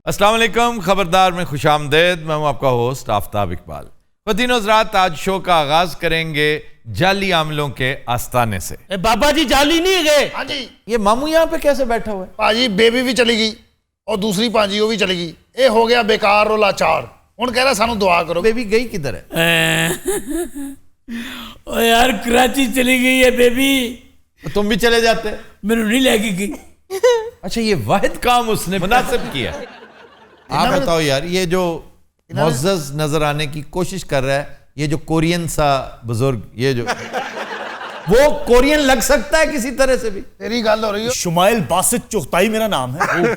अस्सलाम वालेकुम, खबरदार में खुशामदेद। मैं हूं आपका होस्ट आफ्ताब इकबाल। ख़वातीन और हज़रात, आज शो का आगाज करेंगे जाली आमलों के आस्ताने से। बाबा जी जाली नहीं गए? हाँ जी। ये मामू यहाँ पे कैसे बैठा हुआ है? भाजी बेबी भी चली गई और दूसरी भाजी वो भी चली गई। ये हो गया बेकार और लाचार। हुण कह रहा सानू दुआ करो। बेबी गई किधर है? ओ यार कराची चली गई है बेबी। तो तुम भी चले जाते। मैंने नहीं लेके गई। अच्छा, ये वाहिद काम उसने मुनासिब किया। आप बताओ यार, ये जो मुअज़्ज़ज़ नजर आने की कोशिश कर रहा है, ये जो कोरियन सा बुजुर्ग, ये जो वो कोरियन लग सकता है किसी तरह से भी? तेरी गल हो रही है। शुमाइल बासित चुगताई मेरा नाम है।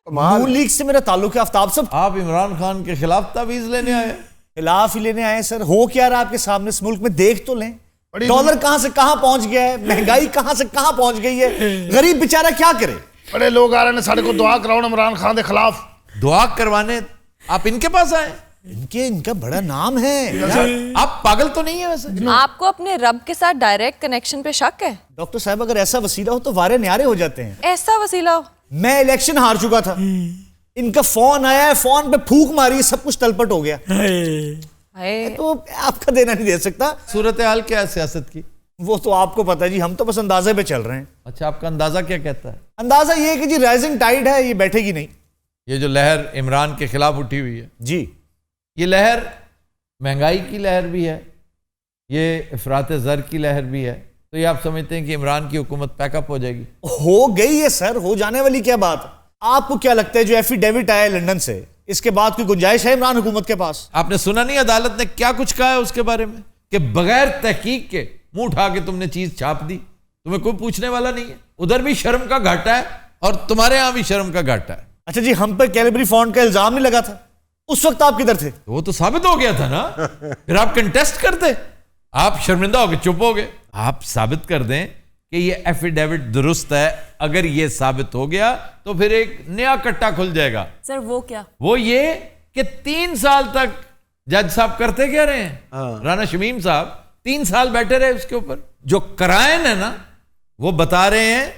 नून लीग से मेरा ताल्लुक है आफ्ताब साहब। आप इमरान खान के खिलाफ तावीज लेने आए? खिलाफ ही लेने आए सर। हो क्या रहा आपके सामने इस मुल्क में, देख तो लें। डॉलर कहां से कहां पहुंच गया है, महंगाई कहां से कहां पहुंच गई है, गरीब बेचारा क्या करे। बड़े लोग आ रहे हैं साढ़े को दुआ कराओ इमरान खान के खिलाफ। दुआ करवाने आप इनके पास आए? इनका बड़ा नाम है। आप पागल तो नहीं है वैसे? आपको अपने रब के साथ डायरेक्ट कनेक्शन पे शक है? डॉक्टर साहब, अगर ऐसा वसीला हो तो वारे न्यारे हो जाते हैं। ऐसा वसीला हो? मैं इलेक्शन हार चुका था, इनका फोन आया है, फोन पे फूंक मारी, सब कुछ तलपट हो गया। तो आपका देना नहीं दे सकता। सूरत हाल क्या है सियासत की? वो तो आपको पता है जी, हम तो बस अंदाजे पे चल रहे हैं। अच्छा, आपका अंदाजा क्या कहता है? अंदाजा ये है कि जी राइजिंग टाइड है, ये बैठेगी नहीं। ये जो लहर इमरान के खिलाफ उठी हुई है जी, ये लहर महंगाई की लहर भी है, ये इफरात ज़र की लहर भी है। तो ये आप समझते हैं कि इमरान की हुकूमत पैकअप हो जाएगी? हो गई है सर, हो जाने वाली क्या बात है। आपको क्या लगता है जो एफिडेविट आया लंदन से, इसके बाद कोई गुंजाइश है इमरान हुकूमत के पास? आपने सुना नहीं अदालत ने क्या कुछ कहा है उसके बारे में, कि बगैर तहकीक के मुंह उठा के तुमने चीज छाप दी, तुम्हें कोई पूछने वाला नहीं है। उधर भी शर्म का घाटा है और तुम्हारे यहां भी शर्म का घाटा है। अच्छा जी, हम पर कैलिबरी फॉन्ट का इल्जाम नहीं लगा था, उस वक्त आप किधर थे? वो तो साबित हो गया था ना। फिर आप कंटेस्ट करते, आप शर्मिंदा हो गए, चुप हो गए। आप साबित कर दें कि ये एफिडेविट दुरुस्त है। अगर ये साबित हो गया तो फिर एक नया कट्टा खुल जाएगा। सर वो क्या? वो ये कि 3 साल तक जज साहब करते क्या रहे हैं? राना शमीम साहब 3 साल बैठे रहे उसके ऊपर। जो करायन है ना, वो बता रहे हैं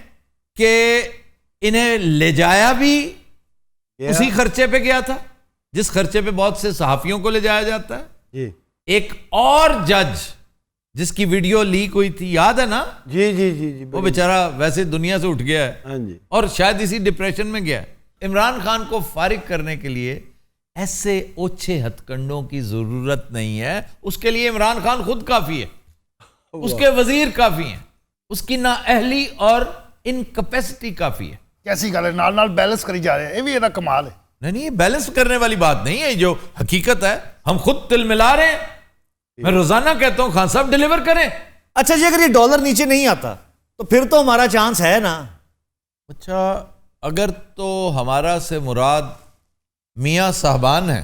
कि इन्हें ले जाया भी उसी खर्चे पे गया था जिस खर्चे पे बहुत से सहाफियों को ले जाया जाता है। एक और जज जिसकी वीडियो लीक हुई थी, याद है ना? जी जी जी जी। वो बेचारा वैसे दुनिया से उठ गया है। हाँ जी। और शायद इसी डिप्रेशन में गया है। इमरान खान को फारिग करने के लिए ऐसे ओछे हथकंडों की जरूरत नहीं है। उसके लिए इमरान खान खुद काफी है, उसके वजीर काफी हैं, उसकी नाअहली और इनकैपेसिटी काफी है। कैसी गल है, नाल नाल बैलेंस करी जा रहे हैं। ये भी ਇਹਦਾ कमाल है। नहीं, ये बैलेंस करने वाली बात नहीं है, जो हकीकत है। हम खुद तिल मिला रहे हैं। मैं रोजाना कहता हूं खान साहब डिलीवर करें। अच्छा जी, अगर ये डॉलर नीचे नहीं आता तो फिर तो हमारा चांस है ना? अच्छा, अगर तो हमारा से मुराद मियां साहबान है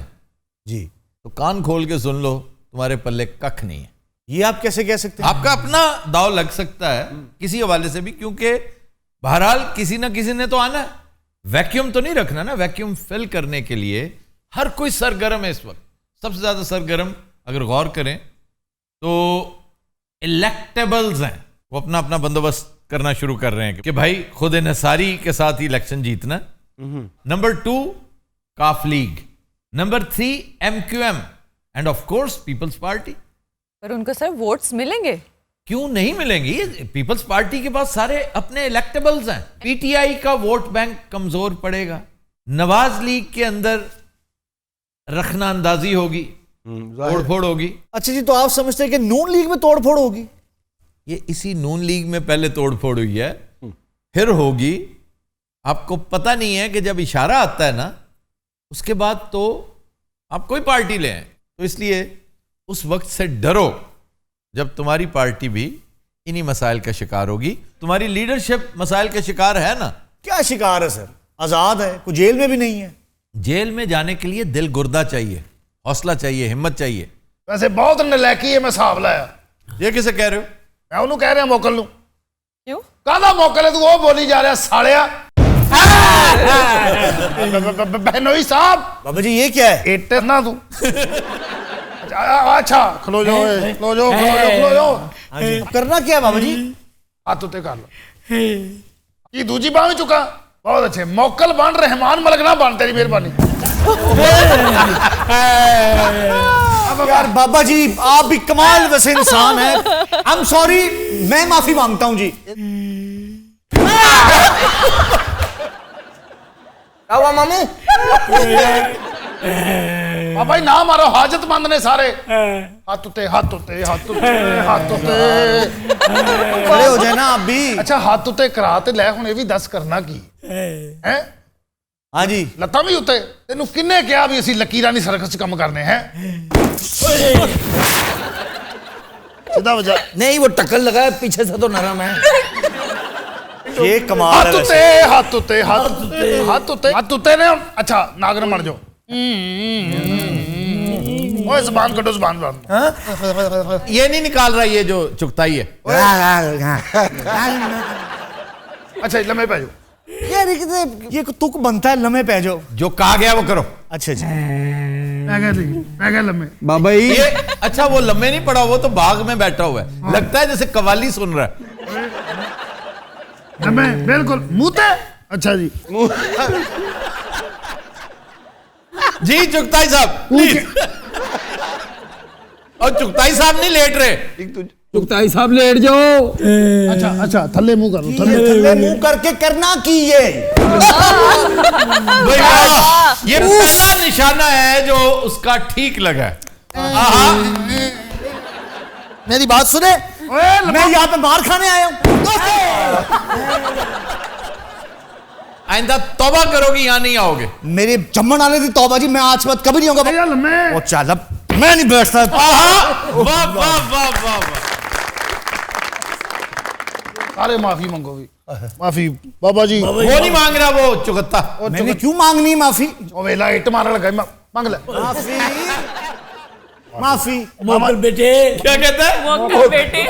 जी, तो कान खोल के सुन लो, तुम्हारे पल्ले कख नहीं है। ये आप कैसे कह सकते हैं? आपका अपना दाव लग सकता है किसी हवाले से भी, क्योंकि बहरहाल किसी ना किसी ने तो आना है। वैक्यूम तो नहीं रखना ना। वैक्यूम फिल करने के लिए हर कोई सरगर्म है इस वक्त। सबसे ज्यादा सरगर्म अगर गौर करें तो इलेक्टेबल्स हैं। वो अपना अपना बंदोबस्त करना शुरू कर रहे हैं कि भाई खुद इन्हिसारी के साथ ही इलेक्शन जीतना। Number 2 Qaf league, number 3 MQM and of course Peoples Party. पर उनको सर वोट्स मिलेंगे? क्यों नहीं मिलेंगी? पीपल्स पार्टी के पास सारे अपने इलेक्टेबल्स हैं। पीटीआई का वोट बैंक कमजोर पड़ेगा, नवाज लीग के अंदर रखना अंदाजी होगी, तोड़फोड़ होगी। अच्छा जी, तो आप समझते हैं कि नून लीग में तोड़फोड़ होगी? ये इसी नून लीग में पहले तोड़फोड़ हुई है, फिर होगी। आपको पता नहीं है कि जब इशारा आता है ना, उसके बाद तो आप कोई पार्टी लें। तो इसलिए उस वक्त से डरो जब तुम्हारी पार्टी भी इन्हीं मसाइल का शिकार होगी। तुम्हारी लीडरशिप मसाइल का शिकार है ना? क्या शिकार है सर? आजाद है, कोई जेल में भी नहीं है। जेल में जाने के लिए दिल गुर्दा चाहिए, हौसला चाहिए, हिम्मत चाहिए। वैसे बहुत नलैकी है। मैं हिसाब लाया। ये किसे कह रहे हो? मैं उन्होंने कह रहा मोकल नू। क्यों? काहदा मोकल है तू? वो बोली जा रहा सालिया। बहनोई साहब। बाबा जी ये क्या है? इट ना तू। अच्छा खलो जाओ, खलो जाओ, खलो जाओ, खलो जाओ। हाँ जी, अब करना क्या है बाबा जी? हाथ उत्ते कर लो। की दूजी बाह भी चुका? बहुत अच्छे। मौकल बन, रहमान मलिक ना बन, तेरी मेहरबानी। यार बाबा जी आप भी कमाल वैसे इंसान हैं। आई एम सॉरी, मैं माफी मांगता हूं जी। क्या हुआ मामू? बाबा जी ना मारो, हाजतमंद ने सारे। हाथ उते, हाथ उते, हाथ उते, हाथ उते। खड़े हो जाए ना आप भी। अच्छा हाथ उते करा ते लै, हुण ये भी दस करना की है? हाँ जी। ਲੱਤਾਂ ਵੀ ਉੱਤੇ। ਤੈਨੂੰ ਕਿੰਨੇ ਕਿਹਾ ਵੀ ਅਸੀਂ ਲਕੀਰਾਂ ਨਹੀਂ ਸਰਕਸ ਚ ਕੰਮ ਕਰਨੇ ਹੈ? ਸਿੱਧਾ ਵਜਾ। नहीं वो टक्कर लगा है, पीछे से तो नरम है। ये कमाल ਹੱਥ है ਉੱਤੇ, वैसे। ਹੱਥ ਉੱਤੇ, ਹੱਥ ਉੱਤੇ, ਹੱਥ ਉੱਤੇ, ਹੱਥ ਉੱਤੇ ਨੇ। ਅੱਛਾ ਨਾਗਰ ਬਣ ਜਾਓ। ਓਏ ਜ਼ਬਾਨ ਕੱਢੋ, ਜ਼ਬਾਨ ਬੰਦ। ये नहीं निकाल रहा, ये जो चुगताई है। ਅੱਛਾ ਜੀ ਲੰਮੇ ਪੈ ਜਾਓ। यार ये तुक बनता है लम्हे पै जाओ। जो कहा गया वो करो। अच्छा जी। ਪੈ ਗਿਆ ਲੰਮੇ। बाबा जी ये अच्छा वो लम्बे नहीं पड़ा, वो तो बाग में बैठा हुआ है, लगता है जैसे कवाली सुन रहा है। ਲੰਮੇ ਬਿਲਕੁਲ ਮੂੰਹ ਤੇ। ਅੱਛਾ ਜੀ जी चुगताई साहब प्लीज। और चुगताई साहब नहीं लेट रहे। चुगताई साहब लेट जाओ। ਅੱਛਾ ਅੱਛਾ ਥੱਲੇ ਮੂੰਹ ਕਰੋ, ਥੱਲੇ। थल्ले मुंह करके करना की ये। भाई वाह, ये पहला निशाना है जो उसका ठीक लगा है। आहा, मेरी बात सुने, मैं यहाँ पे मार खाने आया हूँ। आइंदा तौबा करोगे, यहाँ नहीं आओगे। मेरे जम्मन आने की तौबा जी, मैं आज बात कभी नहीं होगा। ਲੰਮੇ। ओ चल अब मैं नहीं बैठता। आहा, वाह वाह वाह वाह वाह। ਸਾਰੇ ਮਾਫੀ ਮੰਗੋ ਵੀ। ਮਾਫੀ ਬਾਬਾ ਜੀ। वो नहीं मांग रहा, वो चुगता। मैंने क्यों मांगनी माफी? ਉਹ ਵੇਲਾ ਇੱਟ ਮਾਰਨ ਲੱਗਾ, ਮੰਗ ਲੈ। माफी माफी। मोकर बेटे, क्या कहता है? मोकर बेटे।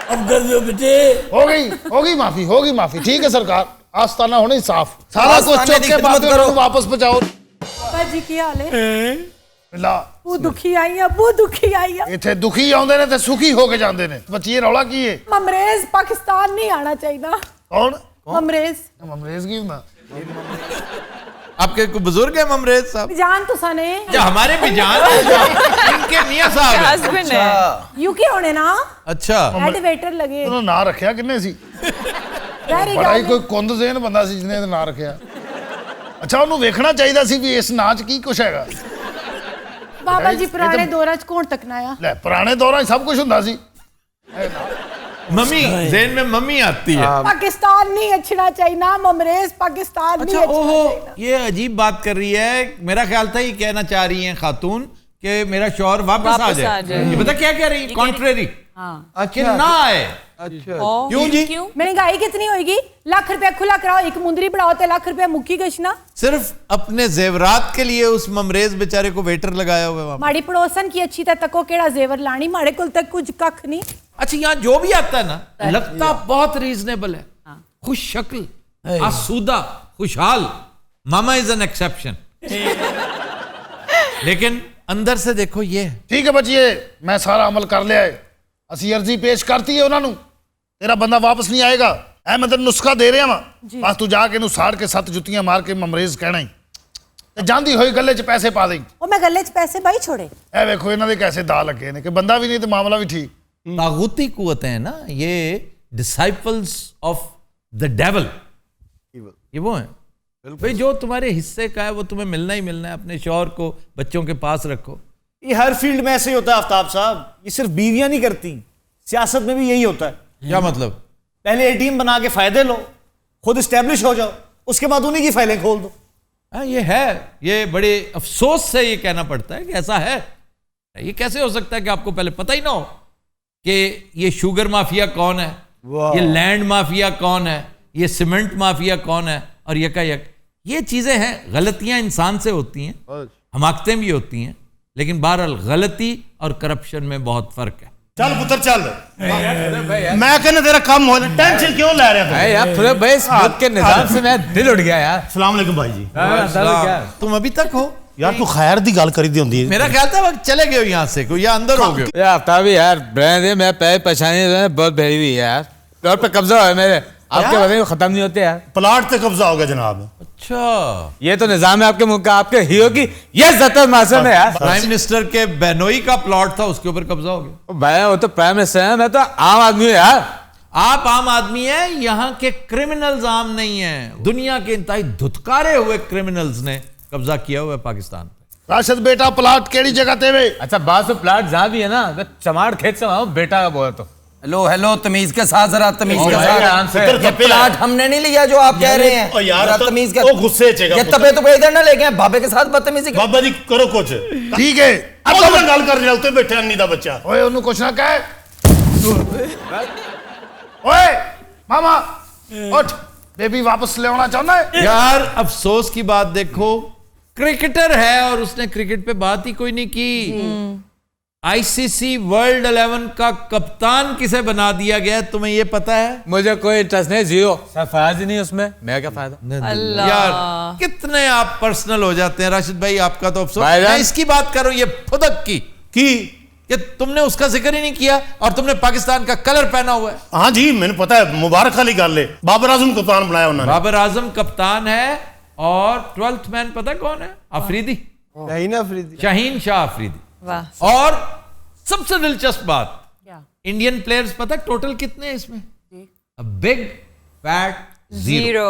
अब कर दो बेटे। ਹੋ ਗਈ ਮਾਫੀ, ਹੋ ਗਈ ਮਾਫੀ। ਠੀਕ ਹੈ ਸਰਕਾਰ, ਆਸਤਾਨਾ ਹੋਣੀ ਸਾਫ। ਸਾਰਾ ਕੁਝ आस्थाने ਚੁੱਕ की ਕੇ खिदमत ਬਾਬੇ करो। ਨੂੰ ਵਾਪਸ ਪਹੁੰਚਾਓ। ਬਾਬਾ ਜੀ ਕੀ ਹਾਲ ਹੈ? ਲਾ ਬਹੁਤ ਦੁਖੀ ਆਈ ਆ, ਬਹੁਤ ਦੁਖੀ ਆਈ ਆ। ਇੱਥੇ ਦੁਖੀ ਆਉਂਦੇ ਨੇ ਤੇ ਸੁਖੀ ਹੋ ਕੇ ਜਾਂਦੇ ਨੇ। ਬੱਚੀ ਰੌਲਾ ਕੀ ਹੈ? ਮਮਰੇਜ਼ ਪਾਕਿਸਤਾਨ ਨਹੀਂ ਆਣਾ ਚਾਹੀਦਾ। ਕੌਣ? ਮਮਰੇਜ਼ ਅੰਗਰੇਜ਼ ਕੀ ਹੁੰਦਾ? आपके कोई बुजुर्ग है ममरेज साहब? ਜਾਨ ਤੁਸਾਂ ਨੇ जो हमारे भी जान है, इनके मियां साहब है। हस्बैंड है। ਯੂਕੇ ਹੋਣੇ ਨਾ, अच्छा ਹੈਡ ਵੇਟਰ ਲਗੇ। ਉਹਨੂੰ ਨਾਂ ਰੱਖਿਆ ਕਿੰਨੇ ਸੀ? ਵੈਰੀ ਬੜਾ ਹੀ ਗੁੱਡ। ਕੋਈ ਕੁੰਦ ਜ਼ੇਨ ਬੰਦਾ ਸੀ ਜਿਹਨੇ ਇਹਦਾ ਨਾਂ ਰੱਖਿਆ। ਅੱਛਾ ਉਹਨੂੰ ਵੇਖਣਾ ਚਾਹੀਦਾ ਸੀ ਵੀ ਇਸ ਨਾਂ 'ਚ ਕੀ ਕੁਛ ਹੈਗਾ। ਬਾਬਾ ਜੀ ਪੁਰਾਣੇ ਦੌਰਾਂ 'ਚ ਕੌਣ ਤੱਕਣਾ ਆ? ਲੈ ਪੁਰਾਣੇ ਦੌਰਾਂ 'ਚ ਸਭ ਕੁਝ ਹੁੰਦਾ ਸੀ। मम्मी, जेन में मम्मी आती है। पाकिस्तान नहीं अछना चाहिए, ममरेज पाकिस्तान नहीं अच्छा अछना ओहो, चाहिए। ये अजीब बात कर रही है। मेरा ख्याल था ये कहना चाह रही हैं खातून कि मेरा शौहर वापस आ जाए। ये पता क्या कह रही है? कॉन्ट्रेरी। कि ना आए। क्यों जी? क्यों? महंगाई कितनी होगी? लाख रुपया खुला कराओ, एक मुंदरी बढ़ाओ तो लाख रुपया मुक्की गशना। सिर्फ अपने जेवरात के लिए उस ममरेज बेचारे को वेटर लगाया हुआ है वहाँ पे। माड़ी पड़ोसन की अच्छी तको केड़ा जेवर लानी, माड़े कुल तक कुछ कख नहीं। अच्छा यहाँ जो भी आता है ना, लगता बहुत रीजनेबल है, खुश शक्ल, आसूदा, खुशहाल। मामा इज एन एक्सेप्शन। लेकिन अंदर से देखो ये है। ठीक है बचिए, मैं सारा अमल कर लिया है। ਅਸੀਂ अर्जी पेश करती है ਉਹਨਾਂ ਨੂੰ। तेरा बंदा वापस नहीं आएगा। ਐ ਮੈਂ ਤੈਨੂੰ ਨੁਸਖਾ ਦੇ ਰਿਹਾ ਵਾਂ, ਬਸ ਤੂੰ ਜਾ ਕੇ ਇਹਨੂੰ ਸਾੜ ਕੇ 7 ਜੁੱਤੀਆਂ ਮਾਰ ਕੇ ਮਮਰੇਜ਼ ਕਹਿਣਾ ਹੀ ਤੇ ਜਾਂਦੀ ਹੋਈ ਗੱਲੇ 'ਚ ਪੈਸੇ ਪਾ ਦੇਈ। ਉਹ ਮੈਂ ਗੱਲੇ 'ਚ ਪੈਸੇ ਬਾਈ ਛੋੜੇ। ਇਹ ਵੇਖੋ ਇਹਨਾਂ ਦੇ ਕੈਸੇ ਦਾ ਲੱਗੇ ਨੇ ਕਿ ਬੰਦਾ ਵੀ ਨਹੀਂ ਤੇ ਮਾਮਲਾ ਵੀ ठीक। तागूती कुव्वतें हैं ना, ये डिसाइपल्स ऑफ द डेविल, ये वो हैं भाई जो तुम्हारे हिस्से का है वो तुम्हें मिलना ही मिलना है। अपने शौहर को बच्चों के पास रखो। ये हर फील्ड में ऐसे ही होता है आफ्ताब साहब। ये सिर्फ बीवियां नहीं करती, सियासत में भी यही होता है। क्या मतलब? पहले एटीएम बना के फायदे लो, खुद स्टैब्लिश हो जाओ, उसके बाद उन्हीं की फाइलें खोल दो। हाँ ये है, ये बड़े अफसोस से ये कहना पड़ता है कि ऐसा है। ये कैसे हो सकता है कि आपको पहले पता ही ना हो कि ये शुगर माफिया कौन है, ये लैंड माफिया कौन है, ये सीमेंट माफिया कौन है, और यकायक ये चीजें हैं। गलतियां इंसान से होती हैं, हमाकतें भी होती हैं, लेकिन बहरहाल गलती और करप्शन में बहुत फर्क है। चल पुत्र चल, मैं कहना तेरा काम हो, टेंशन क्यों ले रहे हो यार थोड़े भाई इस मुल्क के निजाम से मैं दिल उठ गया यार। सलाम अलैकुम भाई जी। तुम अभी तक हो? यार तू खैर दी गल करी दी होंदी है। मेरा ख्याल था वक्त चले गए हो यहाँ से, कोई या अंदर हो गए। यार आफ्ताब यार ब्रांड है, मैं पैर परेशानी बहुत भरी हुई है यार। और पे कब्जा है मेरे, आपके बताइए खत्म नहीं होते यार। प्लाट से कब्जा हो गया जनाब। अच्छा, ये तो निजाम है आपके मुल्क का, आपके हीरो की ये ज़तत मासूम है यार। प्राइम मिनिस्टर के बेनोई का प्लॉट था, उसके ऊपर कब्जा हो गया। भाई वो तो प्राइम मिनिस्टर है, मैं तो आम आदमी हूँ यार। आप आम आदमी हैं, यहाँ के क्रिमिनल्स आम नहीं हैं। दुनिया के इंतहाई धुतकारे हुए क्रिमिनल्स ने कब्जा किया हुआ है पाकिस्तान पे। राशिद बेटा प्लाट केड़ी जगह ते वे? अच्छा बात तो प्लाट जहाँ भी है ना, मैं चमाड़ खेत से वहाँ बेटा का बोला तो। हेलो हेलो, तमीज के साथ, जरा तमीज के आराम से। साथ। ये प्लाट हमने नहीं लिया जो आप कह रहे हैं। ओ यार, जरा तो तमीज के। वो गुस्से चेगा ये तबे तो इधर ना लेके आए, बाबे के साथ बदतमीजी कर। बाबा जी करो कुछ। ठीक है, अब तो मैं गल कर रहा हूं, बैठे अन्नी दा बच्चा। ओए ओनू कुछ ना कहे। ओए मामा उठ, बेबी वापस ले आना चाहना है? यार अफसोस की बात देखो, क्रिकेटर है और उसने क्रिकेट पे बात ही कोई नहीं की। आईसीसी वर्ल्ड 11 का कप्तान किसे बना दिया गया, तुम्हें ये पता है? मुझे कोई इंटरेस्ट नहीं, जीरो, सरफराज ही नहीं उसमें, मैं क्या फायदा। अल्लाह। यार कितने आप पर्सनल हो जाते हैं राशिद भाई, आपका तो अफसोस। भाईजान। मैं इसकी बात करूं, ये फुदक की कि तुमने उसका जिक्र ही नहीं किया और तुमने पाकिस्तान का कलर पहना हुआ है। हाँ जी, मैंने पता है, मुबारक वाली गल है। बाबर आजम कप्तान बनाया उन्होंने। बाबर आजम कप्तान है और 12th मैन पता कौन है? अफरीदी, शाहीन शाह अफरीदी। वाह। और सबसे दिलचस्प बात, इंडियन प्लेयर्स पता टोटल कितने हैं इसमें? Big fat zero.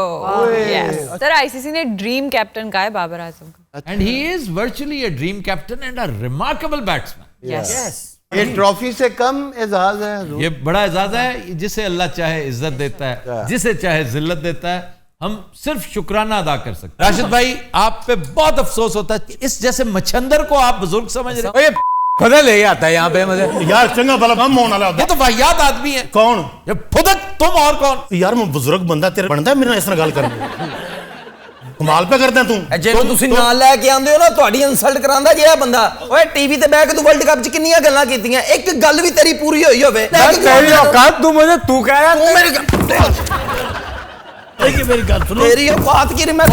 Yes sir, ICC ने ड्रीम कैप्टन कहा है बाबर आजम का। And he is virtually a dream captain and a remarkable batsman. Yes. ये ट्रॉफी से कम एजाज है हुजूर। ये बड़ा एजाज है, जिसे अल्लाह चाहे इज्जत देता है, जिसे चाहे जिल्लत देता है। हम सिर्फ शुक्राना अदा कर सकते हैं। राशिद भाई, आप पे बहुत अफसोस होता है कि इस जैसे मच्छंदर को आप बुजुर्ग समझ रहे हो। खुदा ले आता है यहाँ पे मुझे। यार चंगा भला कम होने वाला। ये तो वाहियात आदमी है। कौन? ये फुदक, तुम और कौन? यार मैं बुजुर्ग बंदा, तेरे बनता है मेरे नाल इस नाल गल करनी? कमाल पे करदा तू। जेनू ਤੁਸੀਂ ਨਾਲ ਲੈ ਕੇ ਆਂਦੇ ਹੋ ਨਾ, ਤੁਹਾਡੀ ਇਨਸਲਟ ਕਰਾਂਦਾ ਜਿਹੜਾ ਬੰਦਾ। ਓਏ ਟੀਵੀ ਤੇ ਬਹਿ ਕੇ ਤੂੰ ਵਰਲਡ ਕੱਪ 'ਚ ਕਿੰਨੀਆਂ ਗੱਲਾਂ ਕੀਤੀਆਂ, ਇੱਕ ਗੱਲ ਵੀ ਤੇਰੀ ਪੂਰੀ ਹੋਈ ਹੋਵੇ? तेरी औकात, तू मुझे तू कह रहा ਤੂੰ ਮੇਰੀ मेरी गल सुनो। तेरी औकात की मैं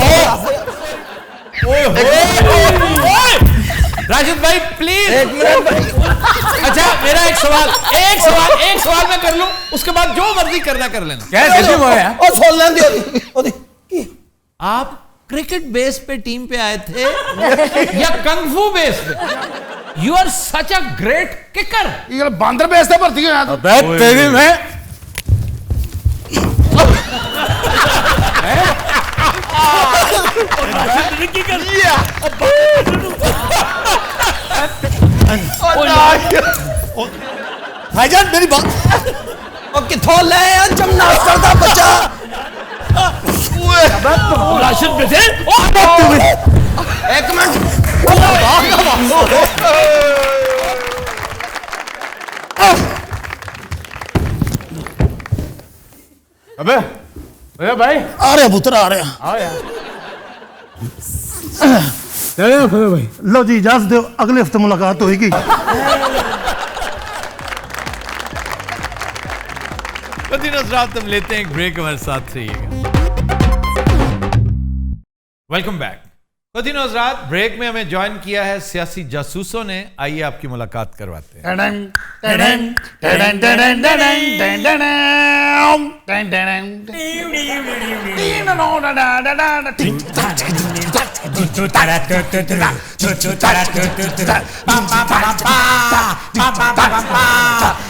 राशिद भाई प्लीज। एक मिनट भाई। अच्छा मेरा एक सवाल मैं कर लूं, उसके बाद जो मर्जी करना कर लेना। क्या जल्दी बोल यार। ओ सुन लेंदे ओदी। आप क्रिकेट बेस पे टीम पे आए थे या कंगफू बेस पे? You are such a great kicker. ये बांदर बेस ते भर्ती होया तू। तेरी मैं भाईजान मेरी बात। ओ किथों ले आ जमनास्टर दा बच्चा? राशिद बेटे, एक मिनट। अबे अरे भाई आ रहा पुत्र, आ रहा। आओ यार। चलो खुदा भाई, लो जी इजाजत दो, अगले हफ्ते मुलाकात होगी। रात हम लेते हैं एक ब्रेक, हमारे साथ रहिएगा। Welcome back. खुदीन हज़रात, ब्रेक में हमें ज्वाइन किया है सियासी जासूसों ने। आइए आपकी मुलाकात करवाते हैं।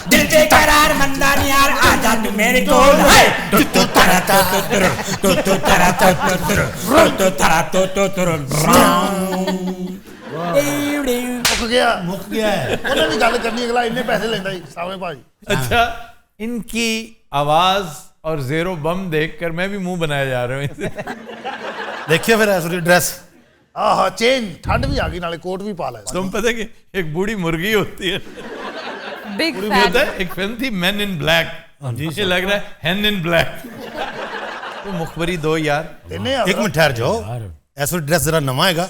दिल के करार मंदार यार आजा तू मेरे कोल है। मुक गया है। उन्हें भी गल करनी, अगला इन्ने पैसे लेंदा ही सावे भाई। अच्छा, इनकी आवाज और जेरो बम देखकर मैं भी मुंह बनाया जा रहा हूं। देखिए फिर ऐसे ड्रेस। आहा चेंज, ठंड भी आ गई, नाले कोट भी पा लिया। तुम पता है कि एक बूढ़ी मुर्गी होती है, बिग बूढ़ी भी होता है। एक फिल्म थी मैन इन ब्लैक, ये लग रहा है हैन इन ब्लैक। तो मुखबरी दो यार। एक मिनट ठहर जाओ, ऐसे ड्रेस जरा नवा हैगा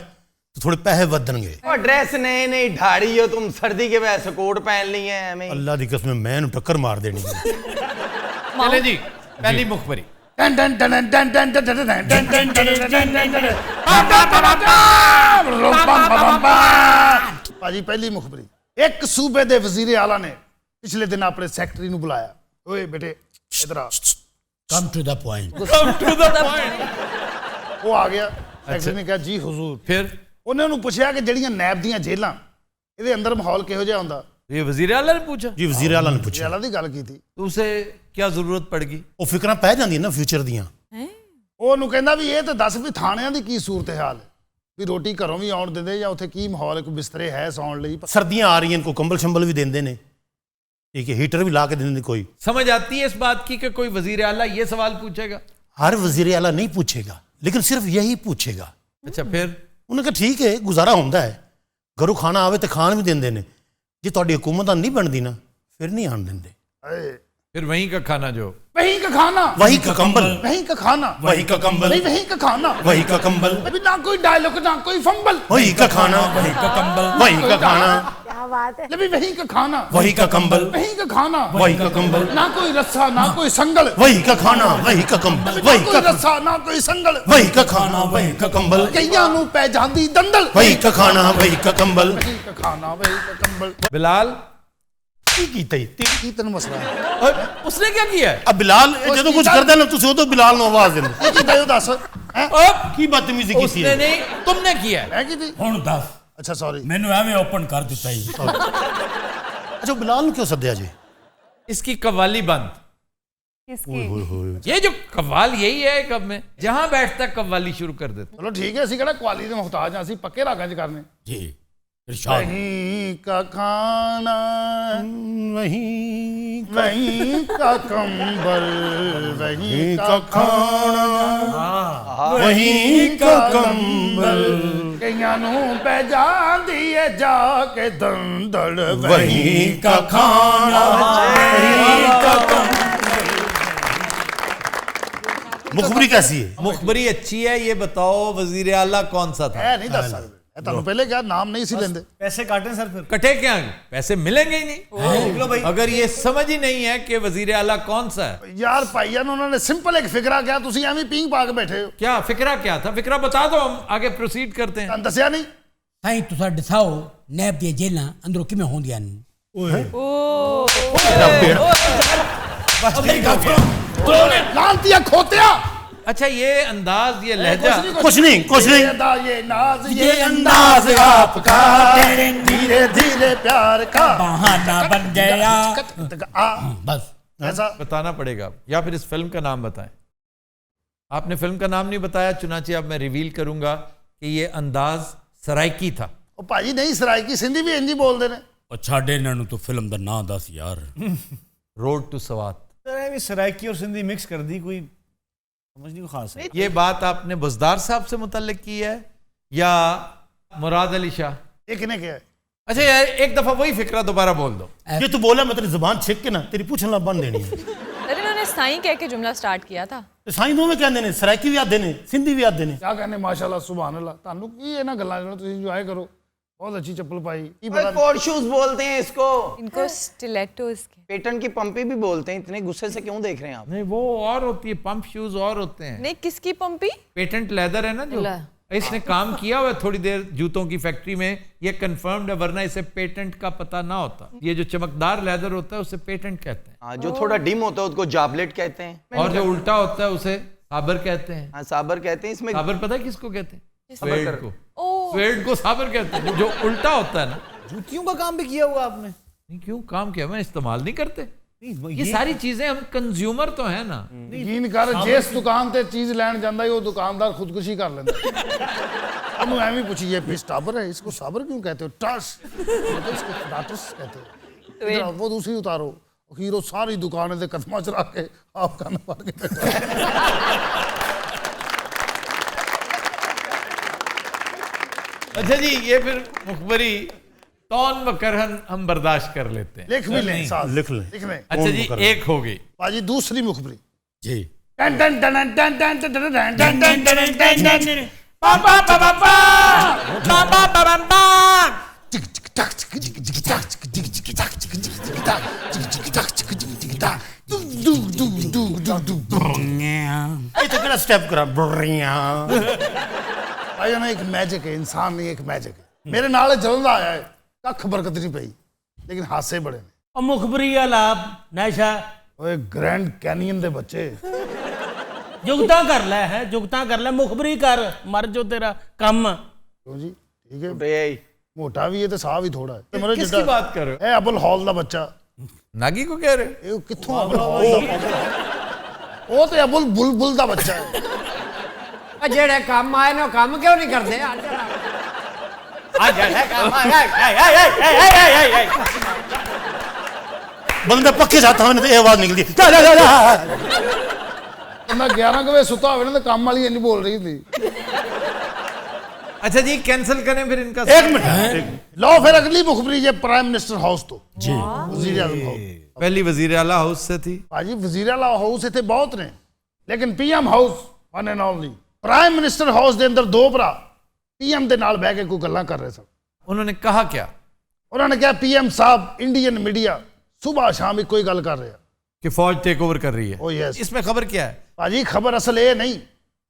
तो थोड़े पैसे बदनगे। ओ ड्रेस नई नई ढाड़ी हो तुम, सर्दी के वैसे कोट पहन ली है हमें। अल्लाह दी कसम मैं नु टक्कर मार देनी। चले जी, पहली मुखबरी। भाजी पहली मुखबरी, एक सूबे दे वजीर आला ने पिछले दिन अपने सैकटरी नु बुलाया। ओए बेटे इधर आ, कम टू द पॉइंट। वो आ गया सੈਕਟਰੀ ਨੇ ਕਿਹਾ ਜੀ हुजूर। फिर ਉਹਨੇ ਉਹਨੂੰ ਪੁੱਛਿਆ ਕਿ ਜਿਹੜੀਆਂ ਨੈਬ ਦੀਆਂ ਜੇਲਾਂ ਇਹਦੇ ਅੰਦਰ ਮਾਹੌਲ ਕਿਹੋ ਜਿਹਾ ਹੁੰਦਾ। ये वजीर आला ने पूछा? जी वजीर आला ने पूछा। ਜੇਲਾਂ ਦੀ ਗੱਲ ਕੀਤੀ। तो उसे क्या जरूरत पड़गी? ਉਹ ਫਿਕਰਾਂ ਪੈ ਜਾਂਦੀਆਂ ਨਾ ਫਿਊਚਰ ਦੀਆਂ। ਉਹਨੂੰ ਕਹਿੰਦਾ ਵੀ ਇਹ ਤਾਂ ਦੱਸ ਵੀ ਥਾਣਿਆਂ ਦੀ ਕੀ ਸੂਰਤ ਹਾਲ ਹੈ, ਵੀ ਰੋਟੀ ਘਰੋਂ ਵੀ ਆਉਣ ਦਿੰਦੇ ਜਾਂ ਉੱਥੇ ਕੀ ਮਾਹੌਲ ਹੈ, ਕੋਈ ਬਿਸਤਰੇ ਹੈ ਸੌਣ ਲਈ? सर्दियां आ रही हैं, को कंबल शंबल भी देंदे ने, ठीक है, हीटर भी ला के देंदे कोई। समझ आती है इस बात की कि कोई वजीर आला ये सवाल पूछेगा? हर वजीर आला नहीं पूछेगा, लेकिन सिर्फ यही पूछेगा। अच्छा फिर उन्होंने कहा ठीक है, गुजारा होंदा है, घरों खाना आवे तो खान भी देंदे ने, जे तुहाडी हुकूमत नहीं बनती ना फिर नहीं आन देंदे। फिर वहीं का खाना जो वहीं का खाना, वही का कंबल, वहीं का खाना, वही का कंबल, नहीं वहीं का खाना, वही का कंबल, अभी ना कोई डायलॉग ना कोई फंबल, वही का खाना, वही का कंबल, वही का खाना, क्या बात है। अभी वहीं का खाना, वही का कंबल, वहीं का खाना, वही का कंबल, ना कोई रस्सा ना कोई संगल, वही का खाना, वही का कंबल, ना वही कोई का रस्सा ना कोई संगल, वही का खाना, वही का कंबल, कईयां नू पै जांदी दंदल, वही का खाना, वही का कंबल, वहीं का खाना वहीं का कंबल। बिलाल की की तन मसला है और उसने क्या किया है? अब बिलाल जो कुछ करदे ना तुसी तो बिलाल नु आवाज देंदे। ये की दयो दस हैं? अब की बदतमीजी की उसने नहीं, तुमने किया है। मैं की थी? ਹੁਣ ਦੱਸ अच्छा सॉरी। ਮੈਨੂੰ ਐਵੇਂ ਓਪਨ ਕਰ ਦਿੱਤਾ ਹੀ। अच्छा बिलाल नु क्यों सद्या जी? इसकी कव्वाली बंद। किसकी? ये जो कव्वाल यही है कब में जहां बैठता कव्वाली शुरू कर देते। चलो ठीक है, ਅਸੀਂ ਕਿਹੜਾ ਕੁਆਲੀ ਦੇ ਮੁਹਤਾਜ ਹਾਂ, ਅਸੀਂ ਪੱਕੇ ਰਾਗਾਂ 'ਚ ਕਰਨੇ। ਜੀ इरशाद। वहीं का खाना वही वहीं का कंबल, वहीं का खाना वही का कंबल, कईयां नू पै जांदी है जाके दंदल, वही का खाना, वही का कंबल। मुखबरी कैसी है? मुखबरी अच्छी है। ये बताओ वजीर आला कौन सा था? है नहीं दस सकते, ਤੁਹਾਨੂੰ ਪਹਿਲੇ ਕਿਹਾ ਨਾਮ ਨਹੀਂ ਸੀ ਲੈਂਦੇ। पैसे काटें सर फिर। कटे क्या? पैसे मिलेंगे ही नहीं अगर ये समझ ही नहीं है कि वजीर आला कौन सा है। यार भाईया ने उन्होंने सिंपल एक फिकरा किया, ਤੁਸੀਂ ਐਵੇਂ ਪਿੰਗ ਪਾ ਕੇ ਬੈਠੇ ਹੋ। क्या फिक्रा क्या था? फिक्रा बता दो, हम आगे प्रोसीड करते हैं। ਤੁਹਾਨੂੰ ਦੱਸਿਆ ਨਹੀਂ? ਸਾਈਂ ਤੁਸੀਂ ਦਿਖਾਓ ਨੈਬ ਦੀਆਂ ਜੇਲਾਂ ਅੰਦਰੋਂ ਕਿਵੇਂ ਹੁੰਦੀਆਂ ਨੇ। ਲਾਂਤੀਆ ਖੋਤਿਆ। अच्छा ये अंदाज, ये लहजा, कुछ नहीं ये नाज ये अंदाज आपका, धीरे धीरे प्यार का बहाना बन गया। बस ऐसा बताना पड़ेगा या फिर इस फिल्म का नाम बताएं। आपने फिल्म का नाम नहीं बताया, चुनाचे अब मैं रिवील करूंगा कि ये अंदाज सराइकी था। ਉਹ ਭਾਜੀ ਨਹੀਂ ਸਰਾਇਕੀ ਸਿੰਧੀ ਵੀ ਇੰਜੀ ਬੋਲਦੇ ਨੇ। ਉਹ ਛੱਡ ਇਹਨਾਂ ਨੂੰ ਤੂੰ ਫਿਲਮ ਦਾ ਨਾਂ ਦੱਸ ਯਾਰ। Road to Swat. Sir Saraiki और सिंधी मिक्स कर दी, कोई समझ नहीं खास है। ये बात आपने बुजदार साहब से मुतल्लिक की है या मुराद अली शाह? ये किने किया है? अच्छा यार एक दफा वही फिक्रा दोबारा बोल दो। ये तो बोला मैं तेरी जुबान छेक के ना तेरी पूछना बंद देनी है। अरे इन्होंने साईं कह के जुमला स्टार्ट किया था। साईं दोवें कहंदे ने, सराइकी भी आदे ने, सिंधी भी आदे ने। क्या कहने माशाल्लाह सुभान अल्लाह। ਤੁਹਾਨੂੰ ਕੀ ਇਹਨਾਂ ਗੱਲਾਂ ਨਾਲ ਤੁਸੀਂ ਇੰਜੋਏ करो। बहुत अच्छी चप्पल पाई। की पता कोट शूज बोलते हैं इसको, इनको स्टिलेटोस के पेटन की पंपी भी बोलते हैं। इतने गुस्से से क्यों देख रहे हैं आप? नहीं वो और होती है, पंप शूज और होते हैं। नहीं, किसकी पंपी? पेटेंट लेदर है ना जो इसने काम किया हुआ है थोड़ी देर जूतों की फैक्ट्री में, ये कंफर्म्ड है, वरना इसे पेटेंट का पता ना होता। ये जो चमकदार लेदर होता है उसे पेटेंट कहते हैं। हाँ, जो थोड़ा डिम होता है उसको जाबलेट कहते हैं, और जो उल्टा होता है उसे साबर कहते हैं। हाँ साबर कहते हैं। इसमें साबर पता है किसको कहते हैं? स्वेड को। स्वेड को साबर कहते हैं। जो उल्टा होता है ना। जूतियों का काम भी किया हुआ आपने? नहीं क्यों काम किया, मैं इस्तेमाल नहीं करते। ये सारी चीजें, हम कंज्यूमर तो है ना। ਯਕੀਨ ਕਰ ਜਿਸ ਦੁਕਾਨ ਤੇ ਚੀਜ਼ ਲੈਣ ਜਾਂਦਾ ਉਹ ਦੁਕਾनदार खुदकुशी कर लेता। ਉਹਨੂੰ ਐਵੇਂ ਪੁੱਛੀਏ ਵੀ स्टाबर है, इसको साबर क्यों कहते हो? टस इसको टाटस कहते हो। इधर वो दूसरी उतारो, हीरो सारी दुकान दे कदमां च रख के आप कान पड़ के बैठा। अच्छा जी, ये फिर मुखबरी तौन व करहन हम बर्दाश्त कर लेते हैं। लिख भी लें साथ, लिख लें। लिख लें। अच्छा जी, एक हो गई पाजी दूसरी मुखबरी। जी टन टन टन टन टन टन टन टन टन टन टन टन पापा पापा पापा पापा पापा ये तो केड़ा स्टेप करा बुरियां। भाई ना एक मैजिक है, इंसान नहीं एक मैजिक है। मेरे नाल जल्द आया है, कख बरकत नहीं पई, लेकिन हादसे बड़े ने। ਉਹ ਮੁਖਬਰੀ ਵਾਲਾ ਨਸ਼ਾ ਓਏ ਗ੍ਰੈਂਡ ਕੈਨੀਅਨ ਦੇ ਬੱਚੇ जुगता कर ले है जुगता कर ले मुखबरी कर मर जो तेरा कम क्यों जी ठीक है ਬਈ मोटा भी है तो साह भी थोड़ा है मेरे किसकी बात कर रहे ए अबुल हॉल दा बच्चा हो? नागी को कह रहे हो? ਇਹ ਕਿੱਥੋਂ ਅਬੁਲ ਹੌਲ ਦਾ ਉਹ ਤੇ ਅਬੁਲ ਬੁਲਬੁਲ ਦਾ ਬੱਚਾ ਹੈ ਜਿਹੜੇ ਕੰਮ ਆਏ ਨੇ ਉਹ ਕੰਮ ਕਿਉਂ ਨਹੀਂ ਕਰਦੇ ਆ ਜਿਹੜੇ ਕੰਮ ਆਏ ਬੰਦੇ ਪੱਕੇ ਸਾਥਾਂ ਨੇ ਤੇ ਇਹ ਆਵਾਜ਼ ਨਿਕਲਦੀ ਜਾ ਜਾ ਜਾ ਜਾ। ਮੈਂ 11 ਵਜੇ ਸੁੱਤਾ ਹੋਵੇ ਨਾ ਤੇ ਕੰਮ ਵਾਲੀ ਇੰਨੀ ਬੋਲ ਰਹੀ ਹੁੰਦੀ अच्छा जी कैंसिल करें फिर इनका एक मिनट ਲਓ ਫਿਰ ਅਗਲੀ ਮੁਖਬਰੀ ਜੇ ਪ੍ਰਾਈਮ ਮਿਨਿਸਟਰ ਹਾਊਸ ਤੋਂ ਜੀ ਵਜ਼ੀਰ ਆਜ਼ਮ ਹਾਊਸ पहली वजीर आला हाउस से थी। ਭਾਜੀ ਵਜ਼ੀਰ ਆਲਾ ਹਾਊਸ ਇੱਥੇ ਬਹੁਤ ਨੇ ਲੇਕਿਨ PM house one and only prime minister house ਦੇ ਅੰਦਰ ਦੋ ਭਰਾ ਪੀਐਮ ਦੇ ਨਾਲ ਬਹਿ ਕੇ ਕੋਈ ਗੱਲਾਂ ਕਰ ਰਹੇ ਸਨ उन्होंने कहा क्या ਉਹਨਾਂ ਨੇ ਕਿਹਾ ਪੀਐਮ ਸਾਹਿਬ ਇੰਡੀਅਨ ਮੀਡੀਆ ਸੁਬਾਹ ਸ਼ਾਮ ਇੱਕੋ ਹੀ ਗੱਲ ਕਰ ਰਿਹਾ कि फौज टेक ओवर कर रही है। ओ यस इसमें खबर क्या है? ਭਾਜੀ ਖਬਰ ਅਸਲ ਇਹ ਨਹੀਂ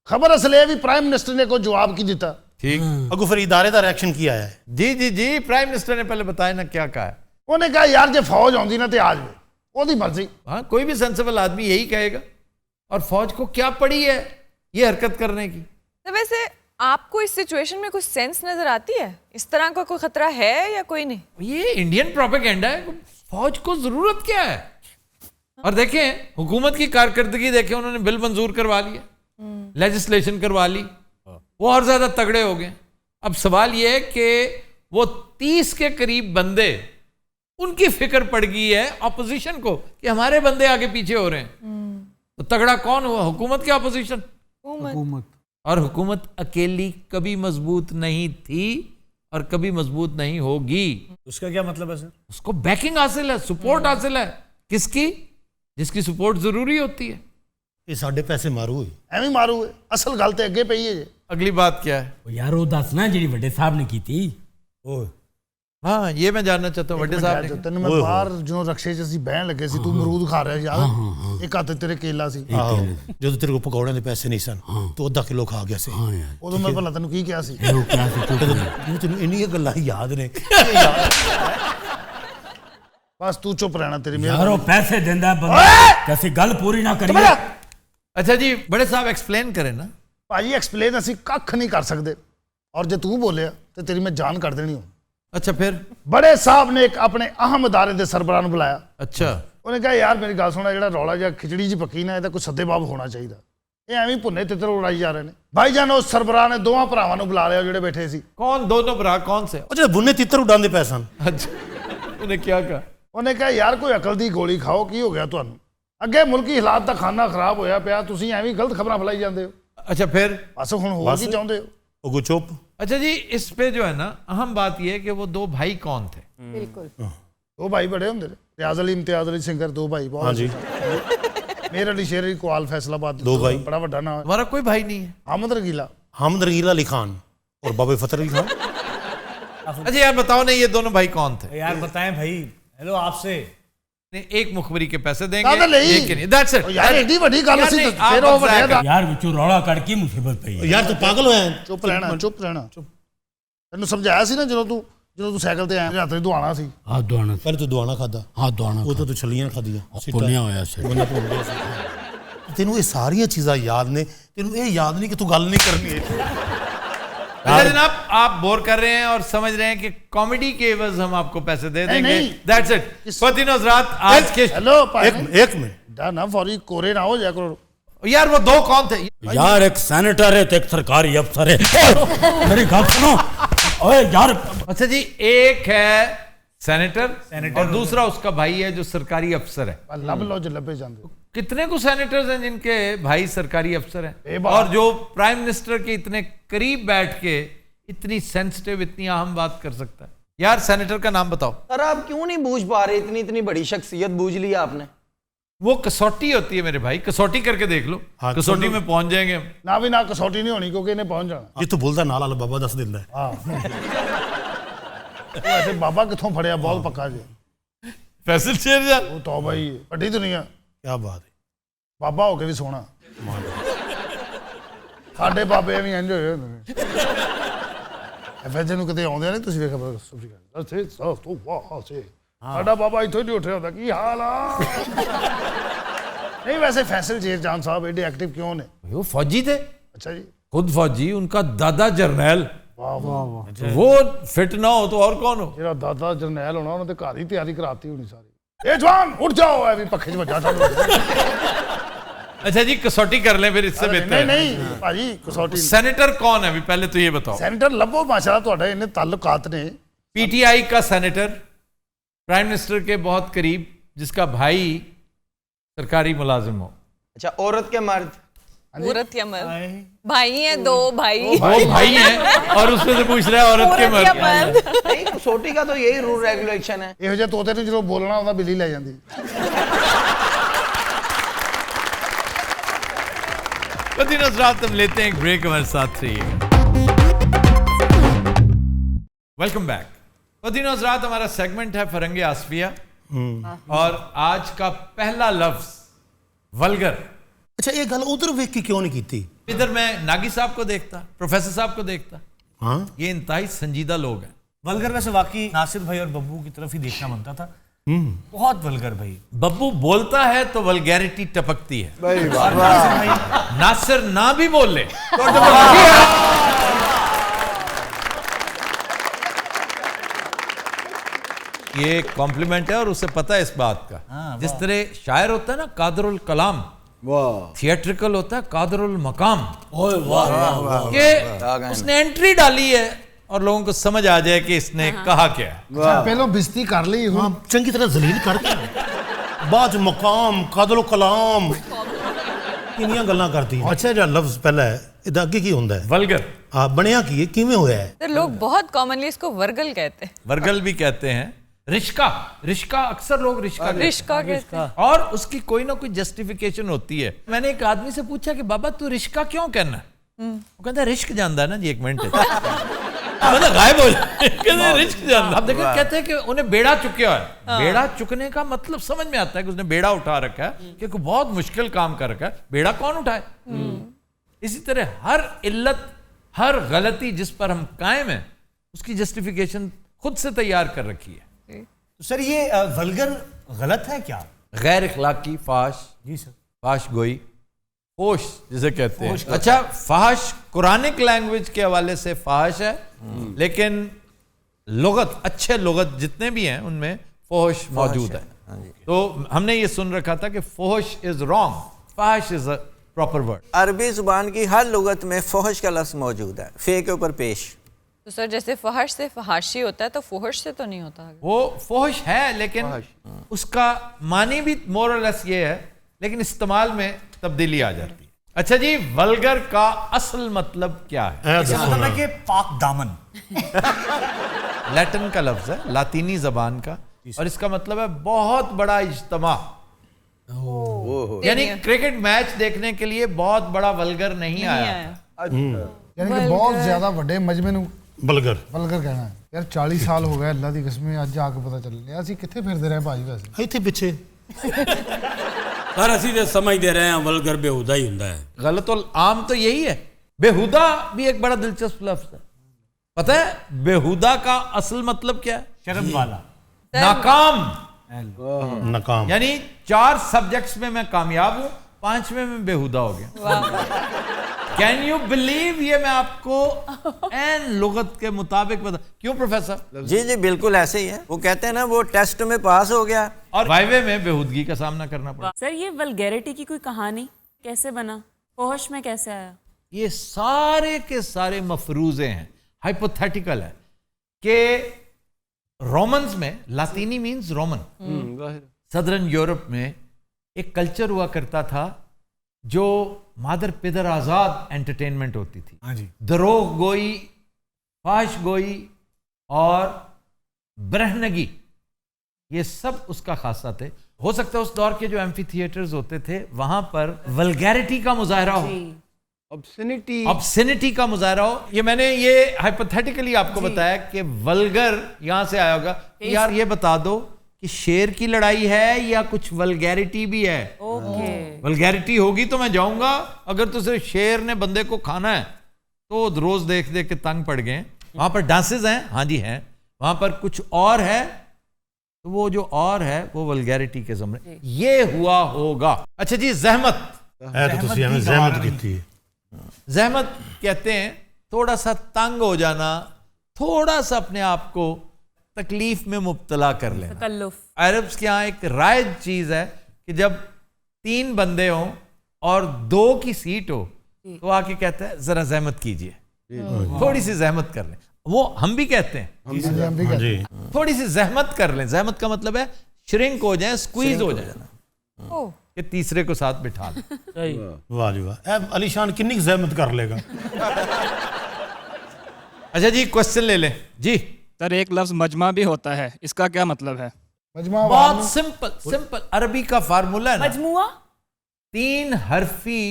ਖਬਰ ਅਸਲ ਇਹ ਵੀ ਪ੍ਰਾਈਮ ਮਿਨਿਸਟਰ ਨੇ ਕੋਈ ਜਵਾਬ ਕੀ ਦਿੱਤਾ ठीक अगू फिर इदारे का रिएक्शन किया है। जी जी जी प्राइम मिनिस्टर ने पहले बताया ना क्या कहा है। ਉਹਨੇ ਕਿਹਾ ਯਾਰ ਜੇ ਫੌਜ ਆਉਂਦੀ ਨਾ ਤੇ ਆ ਜਾਵੇ ਉਹਦੀ ਮਰਜ਼ੀ हाँ कोई भी सेंसिबल आदमी यही कहेगा। और फौज को क्या पड़ी है ये हरकत करने की? तो वैसे आपको इस सिचुएशन में कुछ सेंस नजर आती है? इस तरह का कोई खतरा है या कोई नहीं? ये इंडियन प्रोपेगेंडा है। फौज को जरूरत क्या है? और देखें हुकूमत की कारकर्दगी देखें, उन्होंने बिल मंजूर करवा लिया, लेजिस्लेशन करवा ली, वो और ज्यादा तगड़े हो गए। अब सवाल ये है कि वो 30 के करीब बंदे उनकी फिक्र पड़ गई है ऑपोजिशन को कि हमारे बंदे आगे पीछे हो रहे हैं। तो तगड़ा कौन हुआ? हुकूमत की ऑपोजिशन। हुकूमत। और हुकूमत अकेली कभी मजबूत नहीं थी और कभी मजबूत नहीं होगी। उसका क्या मतलब है सर? उसको बैकिंग हासिल है, सपोर्ट हासिल है। किसकी? जिसकी सपोर्ट जरूरी होती है। ये साढ़े पैसे मारू है ਐਵੇਂ ਮਾਰੂ ਅਸਲ ਗੱਲ ਤੇ ਅੱਗੇ ਪਈ ਹੈ ਜੇ अगली बात क्या है? ओ यार वो दस ना जी बड़े साहब ने की थी ओह हाँ ये मैं जानना चाहता हूँ बड़े साहब ने। ਤੈਨੂੰ ਮੈਂ ਬਾਹਰ ਜਦੋਂ ਰਕਸ਼ੇ 'ਚ ਅਸੀਂ ਬਹਿਣ ਲੱਗੇ ਸੀ ਤੂੰ ਅਮਰੂਦ ਖਾ ਰਿਹਾ ਯਾਦ ਇੱਕ ਹੱਥ ਤੇਰੇ ਕੇਲਾ ਸੀ ਆਹੋ ਜਦੋਂ ਤੇਰੇ ਕੋਲ ਪਕੌੜਿਆਂ ਦੇ ਪੈਸੇ ਨਹੀਂ ਸਨ ਤੂੰ ਅੱਧਾ ਕਿਲੋ ਖਾ ਗਿਆ ਸੀ। ਉਦੋਂ ਮੈਂ ਭਲਾ ਤੈਨੂੰ ਕੀ ਕਿਹਾ ਸੀ वो क्या थी ਜਦੋਂ ਤੈਨੂੰ ਇੰਨੀਆਂ ਗੱਲਾਂ ਯਾਦ ਨੇ ਬਸ ਤੂੰ ਚੁੱਪ ਰਹਿਣਾ ਤੇਰੀ यार वो ਮਿਹਰਬਾਨੀ पैसे देंदा बंदा कैसी गल पूरी ना करिए अच्छा जी बड़े साहब एक्सप्लेन करें ना। ਭਾਜੀ ਐਕਸਪਲੇਨ ਅਸੀਂ ਕੱਖ ਨਹੀਂ ਕਰ ਸਕਦੇ ਔਰ ਜੇ ਤੂੰ ਬੋਲਿਆ ਤੇ ਤੇਰੀ ਮੈਂ ਜਾਨ ਕਰ ਦੇਣੀ ਹੋ। अच्छा फिर? ਬੜੇ ਸਾਹਿਬ ਨੇ ਇੱਕ ਆਪਣੇ ਅਹਿਮ ਅਦਾਰੇ ਦੇ ਸਰਬਰਾਹ ਨੂੰ ਬੁਲਾਇਆ। अच्छा ਉਹਨੇ ਕਿਹਾ ਯਾਰ ਮੇਰੀ ਗੱਲ ਸੁਣਾ ਜਿਹੜਾ ਰੌਲਾ ਜਾਂ ਖਿਚੜੀ ਜੀ ਪੱਕੀ ਨਾ ਇਹਦਾ ਕੋਈ ਸੱਦੇਬਾਬ ਹੋਣਾ ਚਾਹੀਦਾ। ਇਹ ਐਵੇਂ ਭੁੰਨੇ ਤਿੱਤਰ ਉਡਾਈ ਜਾ ਰਹੇ ਨੇ। ਭਾਈਜਾਨ ਉਸ ਸਰਬਰਾਹ ਨੇ ਦੋਵਾਂ ਭਰਾਵਾਂ ਨੂੰ ਬੁਲਾ ਲਿਆ ਜਿਹੜੇ ਬੈਠੇ ਸੀ। कौन दोनों भरा कौन से? ਉਹ ਜਿਹੜੇ ਬੁੰਨੇ ਤਿੱਤਰ ਉਡਾਉਂਦੇ ਪਏ ਸਨ। अच्छा उन्हें क्या कहा? ਉਹਨੇ ਕਿਹਾ ਯਾਰ ਕੋਈ ਅਕਲ ਦੀ ਗੋਲੀ ਖਾਓ ਕੀ ਹੋ ਗਿਆ ਤੁਹਾਨੂੰ ਅੱਗੇ ਮੁਲਕੀ ਹਾਲਾਤ ਦਾ ਖਾਨਾ ਖਰਾਬ ਹੋਇਆ ਪਿਆ ਤੁਸੀਂ ਐਵੇਂ ਗਲਤ ਖਬਰਾਂ ਫੈਲਾਈ ਜਾਂਦੇ ਹੋ। अच्छा फिर? ਬਸ ਹੁਣ ਹੋਰ ਕੀ ਚਾਹੁੰਦੇ ਹੋ। ਉਹ ਚੁੱਪ अच्छा जी इस पे जो है ना अहम बात यह है कि वो दो भाई कौन थे? बिल्कुल ਦੋ ਭਾਈ ਬੜੇ ਹੁੰਦੇ ਨੇ ਰਿਆਜ਼ ਅਲੀ ਇਮਤਿਆਜ਼ ਅਲੀ ਸਿੰਗਰ ਦੋ ਭਾਈ ਬਹੁਤ ਹਾਂਜੀ ਮੇਰ ਅਲੀ ਸ਼ੇਰ ਅਲੀ ਕੁਆਲ ਫੈਸਲਾਬਾਦ ਦੋ ਭਾਈ। ਬੜਾ ਵੱਡਾ ਨਾਮ ਹੈ। हमारा कोई भाई नहीं है। ਅਹਿਮਦ ਰਗੀਲਾ हमद रगीला अली खान और बाबा फतर अली खान। अच्छा यार बताओ ना ये दोनों भाई कौन थे? यार बताएं भाई हेलो आपसे नहीं, एक मुखबरी के पैसे देंगे कादर नहीं। एक के नहीं। That's it। ਯਾਰ ਐਡੀ ਵੱਡੀ ਗੱਲ यार ਅਸੀਂ नहीं, ਫੇਰ आप ਉਹ ਵੱਡਿਆ मजाक यार विचू रौला कड़की मुसीबत पई यार तू पागल होया है? ਚੁੱਪ ਰਹਿਣਾ ਚੁੱਪ ਰਹਿਣਾ ਤੈਨੂੰ ਸਮਝਾਇਆ ਸੀ ਨਾ ਜਦੋਂ ਤੂੰ ਸਾਈਕਲ ਤੇ ਆਇਆ ਹੱਥ 'ਚ ਦੁਆਣਾ ਸੀ। हाथ धोना पहले तू दुआना खादा हाथ धोना ਉਹ ਤਾਂ ਤੂੰ ਛਲੀਆਂ ਖਾਦੀਆਂ पुण्य होया से ਤੈਨੂੰ ਇਹ ਸਾਰੀਆਂ ਚੀਜ਼ਾਂ ਯਾਦ ਨੇ ਤੈਨੂੰ ਇਹ ਯਾਦ ਨਹੀਂ ਕਿ ਤੂੰ ਗੱਲ नहीं करनी है। अच्छा जनाब आप बोर कर रहे हैं और समझ रहे हैं कि कॉमेडी के एवज हम आपको पैसे दे देंगे। नहीं। That's it। फतिन हजरात आज के ਹੈਲੋ ਭਾਈ एक मिनट डा ना फौरी कोरे ना हो जाया करो। यार वो दो कौन थे? यार एक सेनेटर है तो एक सरकारी अफसर है मेरी बात सुनो ओए यार अच्छा जी एक है सेनेटर और दूसरा उसका भाई है जो सरकारी अफसर है। ਲੱਭ ਲਓ ਜੇ ਲੱਭੇ ਜਾਂਦੇ कितने को सेनेटर्स हैं जिनके भाई सरकारी अफसर हैं बात। और जो प्राइम मिनिस्टर के इतने करीब बैठ के इतनी सेंसिटिव इतनी अहम बात कर सकता है। यार सेनेटर का नाम बताओ। सर आप क्यों नहीं बूझ पा रहे? इतनी इतनी बड़ी शख्सियत बूझ लिया आपने। वो कसौटी होती है मेरे भाई, कसौटी करके देख लो। हाँ, कसौटी चलो। में पहुंच जाएंगे हम। ਨਾ ਵੀ ਨਾ ਕਸੌਟੀ ਨਹੀਂ ਹੋਣੀ ਕਿਉਂਕਿ ਇਹਨੇ ਪਹੁੰਚ ਜਾਣਾ। ਜੇ ਤੂੰ ਬੋਲਦਾ ਨਾਲ ਵਾਲਾ ਬਾਬਾ ਦੱਸ ਦਿੰਦਾ ਹੈ। ਉਹ ਐਸੇ ਬਾਬਾ ਕਿੱਥੋਂ ਫੜਿਆ ਬਹੁਤ ਪੱਕਾ ਜੀ फैसल शेर यार ਉਹ ਤੌਬਾ ਹੀ ਵੱਡੀ ਦੁਨੀਆ क्या बात है। ਬਾਬਾ ਹੋ ਕੇ ਵੀ ਸੋਹਣਾ ਸਾਡੇ ਬਾਬੇ ਵੀ ਇੰਜ ਹੋਏ ਹੁੰਦੇ ਨੇ ਐਫਐਚ ਨੂੰ ਕਿਤੇ ਆਉਂਦੇ ਨੇ ਤੁਸੀਂ ਵੇਖ ਖਬਰ ਸਾਡਾ ਬਾਬਾ ਇੱਥੋਂ ਨਹੀਂ ਉੱਠਿਆ ਹੁੰਦਾ ਕੀ ਹਾਲ ਆ नहीं वैसे फैसल जान साहब एडे एक्टिव क्यों ने? वो फौजी थे, अच्छा जी, खुद फौजी, उनका दादा जर्नैल। वाह वाह, वो फिट ना हो तो और कौन हो? जेड़ा दादा जरनैल होना उन्होंने घर ही तैयारी कराती होनी सारी। ए जवान उठ जाओ, अभी पखे च बजा अच्छा जी, कसौटी कर लें फिर, इससे बेहतर नहीं नहीं भाजी कसौटी। सेनेटर कौन है अभी पहले तो ये बताओ? सेनेटर लभो माशाल्लाह, ਤੁਹਾਡੇ इन्ने ताल्लुकात ने। पीटीआई का सेनेटर, प्राइम मिनिस्टर के बहुत करीब, जिसका भाई सरकारी मुलाजिम हो। अच्छा, औरत के मर्द? औरत या मर्द? भाई हैं, 2 भाई। वो भाई हैं और उसमें से पूछ रहा है औरत के मर्द। नहीं, कसौटी का तो यही रूल रेगुलेशन है। ਇਹੋ ਜਿਹੇ ਤੋਤੇ ਨੂੰ ਜਦੋਂ ਬੋਲਣਾ ਹੁੰਦਾ ਬਿੱਲੀ ਲੈ ਜਾਂਦੀ। दिन रात हम लेते हैं एक ब्रेक, हमारे साथ रहिएगा। Welcome back. दिन रात हमारा सेगमेंट है फरंगे आसफिया, और आज का पहला लफ्ज वल्गर। अच्छा, ये गल उधर वेख के क्यों नहीं की? इधर मैं नागी साहब को देखता, प्रोफेसर साहब को देखता। हाँ, ये इंतहाई संजीदा लोग हैं। वल्गर वैसे वाकई नासिर भाई और बब्बू की तरफ ही देखना बनता था। बहुत वल्गर भाई। बब्बू बोलता है तो वल्गैरिटी टपकती है, नासिर ना भी बोल ले ये कॉम्प्लीमेंट है, और उसे पता है इस बात का। जिस तरह शायर होता है ना कादरुल कलाम, थिएट्रिकल होता है कादरुल मकाम। कि उसने एंट्री डाली है और लोगों को समझ आ जाए कि इसने कहा क्या है। पहले बेइज्जती कर ली, हाँ, चंगी तरह जलील करके बाद मकाम कादल कलाम किनियां गल्लां करती। अच्छा, जो लफ्ज पहला है ਇਹਦਾ ਅੱਗੇ ਕੀ ਹੁੰਦਾ ਹੈ? वल्गर। हाँ, ਬਣਿਆ ਕੀ ਹੈ, ਕਿਵੇਂ ਹੋਇਆ है? तो लोग बहुत कॉमनली इसको वर्गल कहते हैं। वर्गल भी कहते हैं। रिश्का, रिश्का अक्सर लोग रिश्का कहते हैं। और उसकी कोई ना कोई जस्टिफिकेशन होती है। मैंने एक आदमी से पूछा कि बाबा तू रिश्का क्यों कहना है? वो कहता है रिश्क जानता है ना जी, 1 मिनट मतलब गायब हो जाए, रिश्क जानता। अब देखो, कहते हैं कि उन्हें बेड़ा चुका है। बेड़ा चुकने का मतलब समझ में आता है कि उसने बेड़ा उठा रखा है, कि कोई बहुत मुश्किल काम कर रखा है, बेड़ा कौन उठाए? इसी तरह हर इल्लत, हर गलती जिस पर हम कायम हैं, उसकी जस्टिफिकेशन खुद से तैयार कर रखी है। तो सर ये वल्गर गलत है क्या? गैर इखलाकी, फाश। जी सर। फाश गोई, फोश जिसे कहते हैं। अच्छा, फाश कुरानिक लैंग्वेज के हवाले से फाश है, लेकिन लुगत, अच्छे लुगत जितने भी हैं उनमें फोश मौजूद है। तो हमने ये सुन रखा था कि फोश इज रॉन्ग, फाश इज अ प्रॉपर वर्ड। अरबी जुबान की हर लुगत में फोहश का लफ्ज मौजूद है, फे के ऊपर पेश। तो सर जैसे फहश से फहाशी होता है, तो फोहश से तो नहीं होता? वो फोहश है, लेकिन उसका मानी भी मोर और लेस ये है, लेकिन इस्तेमाल में तब्दीली आ जाती है। अच्छा जी, वल्गर का असल मतलब क्या है? इसका मतलब है कि पाक दामन। लैटिन का लफ्ज है, लातीनी जबान का, और इसका मतलब है बहुत बड़ा इज्तमा। यानी क्रिकेट मैच देखने के लिए बहुत बड़ा वल्गर नहीं आया। यानी कि बहुत ज्यादा ਵੱਡੇ ਮਜਮੇ ਨੂੰ ਬਲਗਰ ਕਹਿਣਾ ਹੈ। ਯਾਰ 40 ਸਾਲ ਹੋ ਗਏ ਅੱਲਾ ਦੀ ਕਸਮ, ਅੱਜ ਆ ਕੇ ਪਤਾ ਚੱਲਿਆ ਅਸੀਂ ਕਿੱਥੇ ਫਿਰਦੇ ਰਹੇ ਭਾਜੀ। ਵੈਸੇ ਇੱਥੇ ਪਿੱਛੇ सर ਅਸੀਂ तो समझते रहे हैं वल्गर बेहुदा ही ਹੁੰਦਾ है। गलत और आम तो यही है। बेहुदा भी एक बड़ा दिलचस्प लफ्ज है। पता है बेहुदा का असल मतलब क्या है? शर्म वाला, नाकाम। नाकाम, यानी 4 सब्जेक्ट्स में मैं कामयाब हूं, 5वें में बेहुदा हो गया। Can you believe? ये मैं आपको एन लुगत के मुताबिक बता। क्यों प्रोफेसर? जी जी बिल्कुल ऐसे ही है। वो कहते हैं ना, वो टेस्ट में पास हो गया और वाइवे में बेहुदगी का सामना करना पड़ा। सर ये वल्गैरिटी की कोई कहानी कैसे बना? फोहश में कैसे आया? ये सारे के सारे मफरूजे हैं, हाइपोथेटिकल है कि रोमन्स में, लातीनी मीन्स रोमन, सदर्न यूरोप में एक कल्चर हुआ करता था जो मादर पिदर आजाद एंटरटेनमेंट होती थी। हाँ जी। दरोग गोई, फाश गोई और ब्रहनगी, ये सब उसका खासा थे। हो सकता है उस दौर के जो एम्फी थिएटर्स होते थे वहां पर वल्गैरिटी का मुजाहरा हो, ऑब्सिनिटी का मुजाहरा हो। ये मैंने ये हाइपोथेटिकली आपको बताया कि वल्गर यहां से आया होगा। यार ये बता दो कि शेर की लड़ाई है या कुछ वल्गैरिटी भी है? ओके। वल्गैरिटी होगी तो मैं जाऊंगा। अगर तो सिर्फ शेर ने बंदे को खाना है तो रोज देख देख के तंग पड़ गए। वहां पर डांसेस हैं, हाँ जी हैं। वहां पर कुछ और है तो वो जो और है वो वल्गैरिटी के ज़मरे, ये हुआ होगा। अच्छा जी, जहमत तो तुसी हमें ज़हमत की थी। जहमत कहते हैं थोड़ा सा तंग हो जाना, थोड़ा सा अपने आप को तकलीफ में मुब्तला कर लेना। तकल्लुफ। अरब्स के यहाँ एक राइज चीज है कि जब 3 बंदे हों और 2 की सीट हो तो आके कहता है जरा जहमत कीजिए, थोड़ी सी जहमत कर लें। वो हम भी कहते हैं, हम भी कहते हैं। थोड़ी सी जहमत कर लें। जहमत का मतलब है श्रिंक हो जाए, स्क्वीज हो जाए, कि तीसरे को साथ बिठा लें। वाह जी वाह। अलीशान कितनी जहमत कर लेगा। अच्छा जी, क्वेश्चन ले लें जी। सर, एक लफ्ज मजमा भी होता है, इसका क्या मतलब है? मजमा बहुत सिंपल अरबी का फार्मूला है ना, मजमुआ 3 हरफी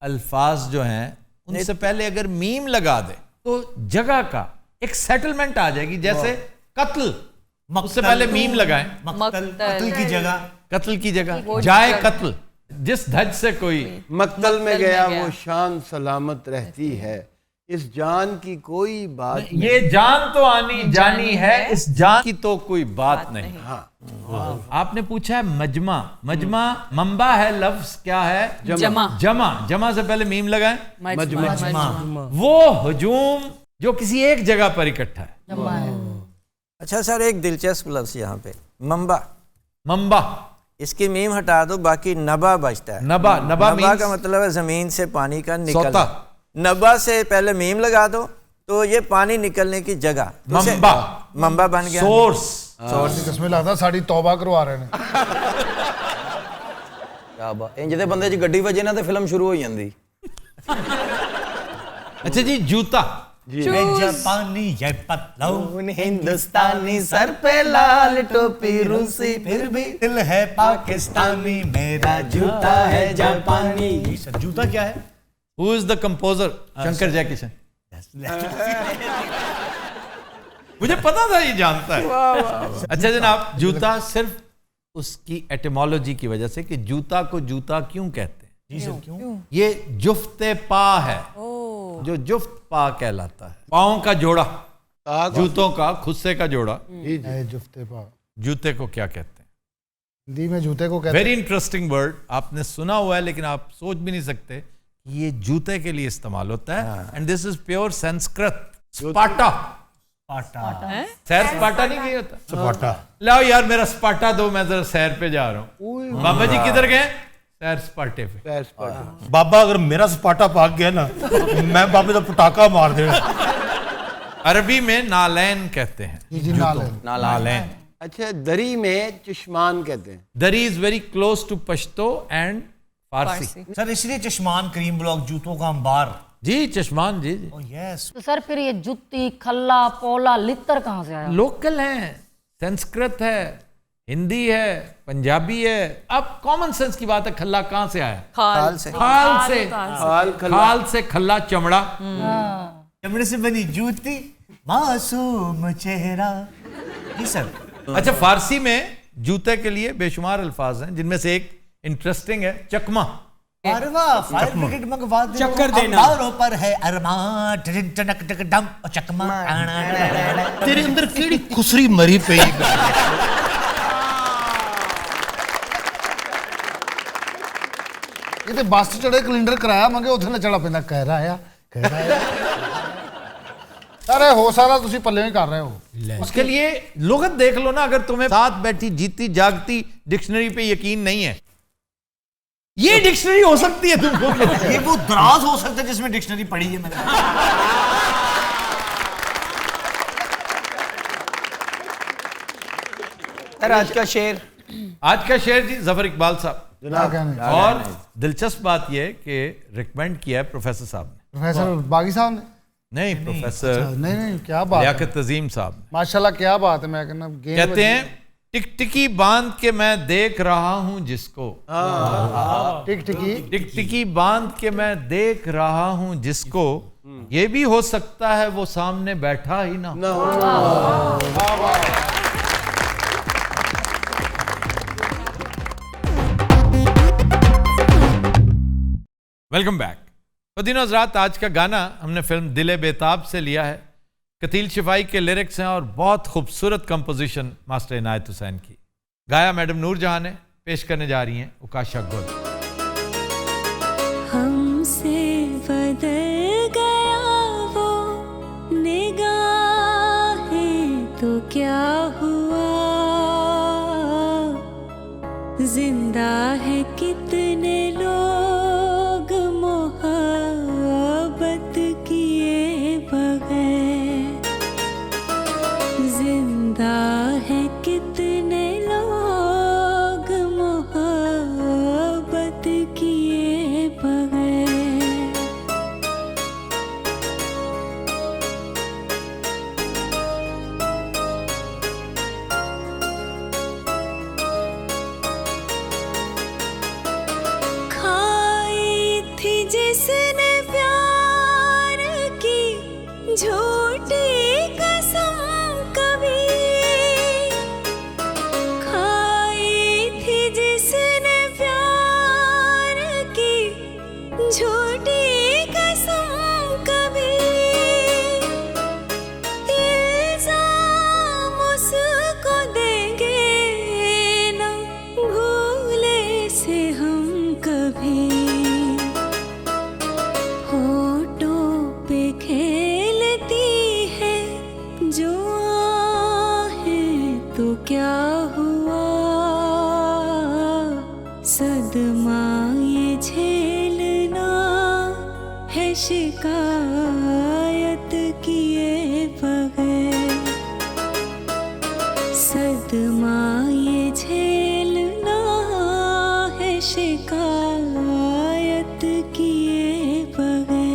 अल्फाज जो हैं उनसे पहले अगर मीम लगा दे तो जगह का एक सेटलमेंट आ जाएगी। जैसे कत्ल, उससे पहले मीम लगाएं, कत्ल की जगह, कत्ल की जगह जाए कत्ल। जिस धज से कोई मक्तल में गया वो शान सलामत रहती है, इस जान की कोई बात नहीं। ये जान तो आनी जानी है, इस जान की तो कोई बात नहीं। हाँ। आपने पूछा है मजमा, मजमा मंबा है, लफ्ज क्या है? जमा। जमा, जमा से पहले मीम लगाएं, मजमा। वो हुजूम जो किसी एक जगह पर इकट्ठा है। अच्छा सर, एक दिलचस्प लफ्ज यहाँ पे मंबा। मंबा, इसकी मीम हटा दो, बाकी नबा बचता है। नबा, नबा का मतलब है जमीन से पानी का निकलना। सोता। नबा से पहले मीम लगा दो तो ये पानी निकलने की जगह, मंबा, मंबा बन गया, सोर्स। किस्में लगता साड़ी तौबा करवा रहे हैं। क्या बात, इंज दे बंदे च गड्डी वजे ना तो फिल्म शुरू हो जाती। अच्छा जी, जूता। जापानी ये पतलून हिंदुस्तानी, सर पे लाल टोपी रूसी, फिर भी दिल है पाकिस्तानी, मेरा जूता है जापानी। सर जूता क्या है? Who is the composer? Shankar Jaikishan. मुझे पता था ये जानता है। अच्छा जनाब, जूता सिर्फ उसकी एटिमोलॉजी की वजह से कि जूता को जूता क्यों कहते हैं। जी सर, क्यों? ये जुफ्ते पा है, जो जुफ्त पा कहलाता है। पाँव का जोड़ा, जूतों का खुद से का जोड़ा। जुफ्ते पा, जूते को क्या कहते हैं? हिंदी में जूते को कहते हैं। वेरी इंटरेस्टिंग वर्ड, आपने सुना हुआ है लेकिन आप सोच भी नहीं सकते ये जूते के लिए इस्तेमाल होता है। And this is pure Sanskrit. स्पाटा, सैर स्पाटा नहीं गई होता? स्पाटा। लाओ यार मेरा स्पाटा दो, मैं जरा सैर पे जा रहा हूँ। बाबा जी किधर गए? सैर स्पाटे पे। बाबा अगर मेरा स्पाटा पाक गया ना मैं बाबे का पटाखा मार देना। अरबी में नालैन कहते हैं। नालैन। अच्छा, दरी में चश्मान कहते हैं। Dari is very close to Pashto and Farsi. Sir इसलिए चश्मान क्रीम ब्लॉक जूतों का अंबार। जी चश्मान, जी जी। Oh yes. तो सर फिर ये जुत्ती, खल्ला, पोला, लित्तर कहाँ से आया? लोकल है, संस्कृत है, हिंदी है, पंजाबी है। अब कॉमन सेंस की बात है, खल्ला कहाँ से आया? खाल से। खाल से खल्ला, चमड़ा। चमड़े से बनी जूती, मासूम चेहरा। जी सर। अच्छा, फारसी में जूते के लिए बेशुमार अल्फाज हैं, जिनमें से एक इंटरेस्टिंग है चकमा। अरे वाह, फायर ब्रिगेड मंगवा दो। चक्कर देना। अंबारों पर है अरमान, टनक टक डम चकमा। तेरे अंदर केड़ी खुसरी मरी पई। ये तो बस चढ़े कलिंडर कराया मंगे उथे नचना पैंदा, कह रहा है। अरे हो सारा तुसी पल्ले ही कर रहे हो। उसके लिए लुगत देख लो ना। अगर तुम्हें साथ बैठी जीती जागती डिक्शनरी पे यकीन नहीं है, ये डिक्शनरी हो सकती है तुमको। ये वो दराज हो सकता है जिसमें डिक्शनरी पढ़ी है मैंने। सर आज का शेर। आज का शेर जी जफर इकबाल साहब। और दिलचस्प बात यह कि रिकमेंड किया है प्रोफेसर साहब ने। प्रोफेसर बागी साहब ने? नहीं, प्रोफेसर नहीं, क्या बात है। लियाकत अजीम साहब। माशाल्लाह, क्या बात है। मैं कहना कहते हैं टिकटिकी बांध के मैं देख रहा हूं जिसको। टिकटिकी बांध के मैं देख रहा हूं जिसको, ये भी हो सकता है वो सामने बैठा ही ना हो। Welcome back. दिनों रात आज का गाना हमने फिल्म दिले बेताब से लिया है। कतील शिफाई के लिरिक्स हैं और बहुत खूबसूरत कंपोजिशन मास्टर इनायत हुसैन की। गाया मैडम नूर जहां ने, पेश करने जा रही हैं उकाशा गुल। हमसे बदल गया वो निगाहें तो क्या हुआ, जिंदा है कितने लोग मोहब्बत किए बगैर, जिंदा है कितने लोग मोहब्बत किए बगैर। जिसने प्यार की झूठी कसम कभी खाई थी, जिसने प्यार की झूठी कसम कभी, इल्जाम उसको देंगे ना भूले से हम कभी, होठों पे खेलती है जो आहें तो क्या हुआ, सदमा ये झेलना है शिकायत किए बगैर, सदमा ये झेलना है शिकायत किए बगैर।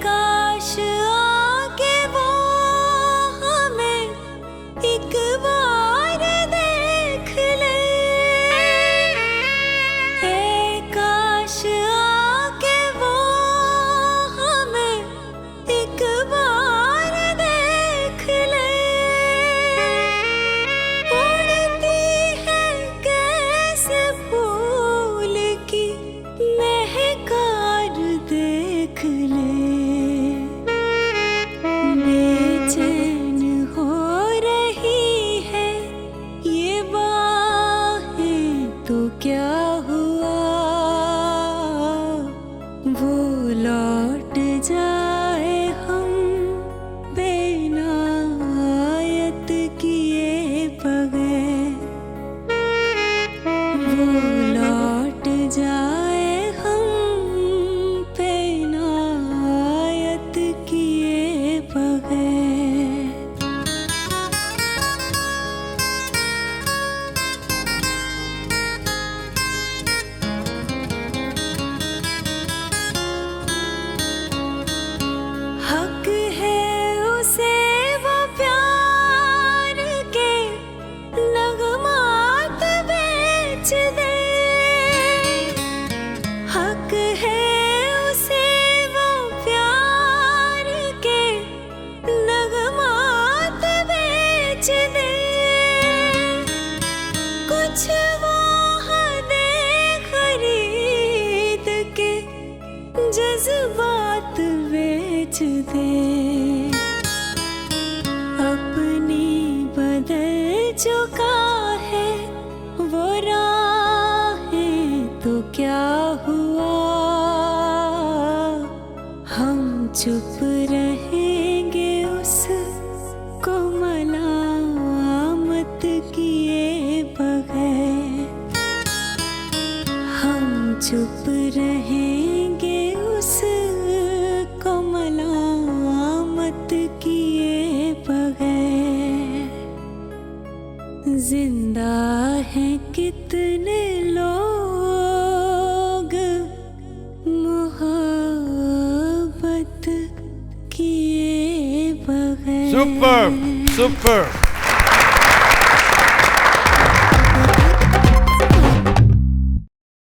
काश आके वो हमें एक बार देख ले, काश आके वो हमें एक बार देख ले, उड़ती है कैसे फूल की महकार देख ले, बेचैन हो रही है ये बाहें तो क्या हुआ, वो लौट जाए हम बेनायत किए बगैर, वो लौट जाए हम बेनायत किए बगैर। हक है उसे वो प्यार के नगमात बेच दे, हक है उसे वो प्यार के नगमात बेच दे, कुछ वो हदे खरीद के जज्बात बेच दे, अपनी बदल चुका है वो राहें तो क्या हुआ, हम चुप रहेंगे उसको मलामत किए बगैर, हम चुप रहेंगे उसको मलामत किए बगैर, जिंदा हैं कितने लोग मोहब्बत किए बगैर। Super super.